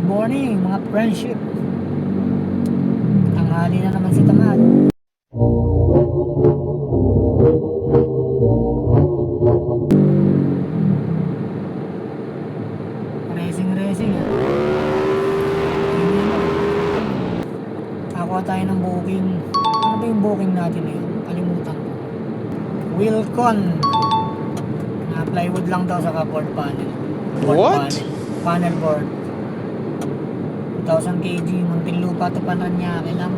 Good morning mga friendship. Tanghali na naman si Tamad. Racing Ako tayo ng booking. Ano ba yung booking natin ngayon? Kalimutan ko. Wilcon na plywood lang daw sa board panel. What? Panel board 2,000 kg. Muntinlupa to Paranaque lang.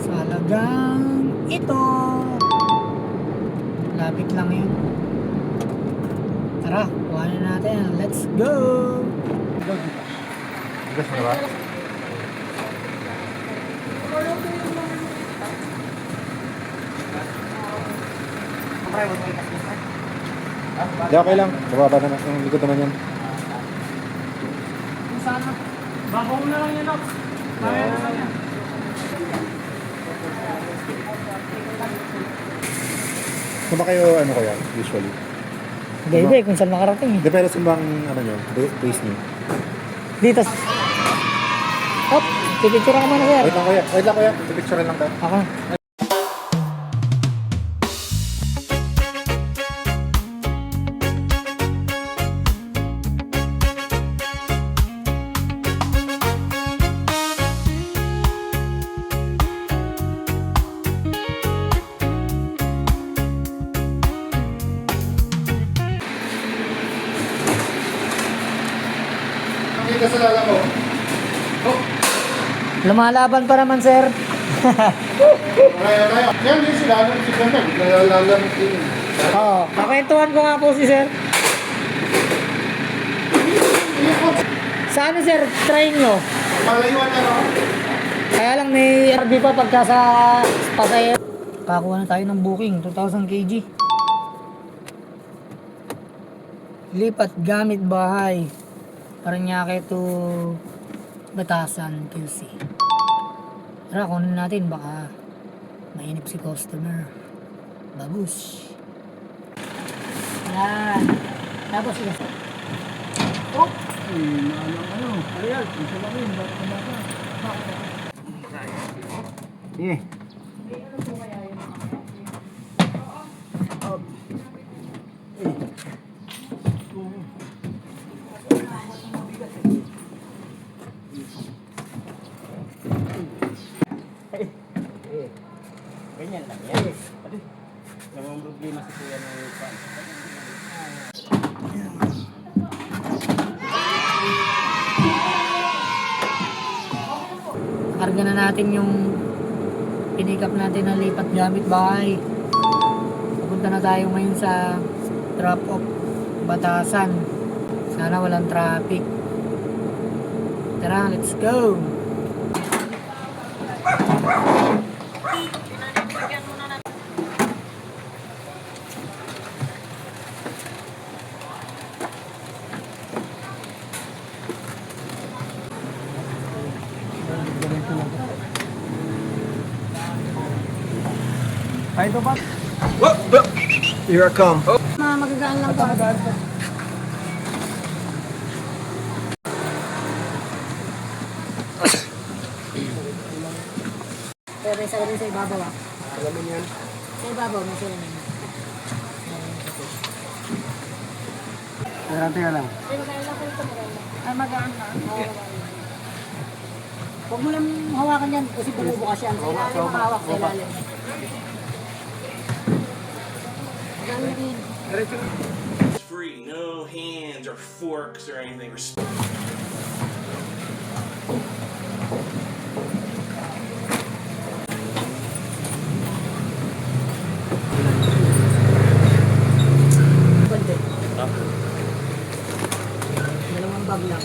Sa halagang ito. Lapit lang yun. Tara, kuhanin natin. Let's go! Gusto mo ba? Hindi, okay lang. Bababa naman. Yung likod naman yan. Sana. Babaw na lang yan, Ox. Kaya naman yan. Kung ba kayo, ano ko yan, usually? Hindi, kung saan nakarating eh. Hindi, pero saan bang, ano nyo, base nyo? Dito. Hop, pipicture ka muna sir. Wait lang kuya. Picture lang tayo. Ako. Nakita sa lala ko. Lumalaban pa naman sir. Kaya. Yan din sila. Ano si Brenda? Nalalamit din. Oo, kakwentuhan ko nga po si sir. Sa ano sir, try nyo? Malayuan na no? Kaya lang may RB pa pagka sa pasahero. Kakuha na tayo ng booking, 2,000 kg. Lipat gamit bahay. Paranaque to Batasan, QC. Tara, kunin natin, baka mainip si customer. Babush. Yan. Tapos sila. Oh! Ano? Ariel, ito lang yun. Sige. Ganyan lang yan. Pati, namang problema si Kuya ng pan. Karga na natin yung pinikap natin na lipat gamit bahay. Pupunta na tayo ngayon sa drop off Batasan. Sana walang traffic. Tara, let's go! Ay, ito ba? Here I come. Magagaan lang to. Pero may salamin sa ibabaw ah. Alamin yan. Sa ibabaw, may salamin. Garante ka lang. Ay, magaan na. Huwag mo lang hawakan yan kasi bumubukas yan. Sa ilalim makahawak sa ilalim. Magaling din. Free, no hands or forks or anything. Bande. Dalawang bag lang.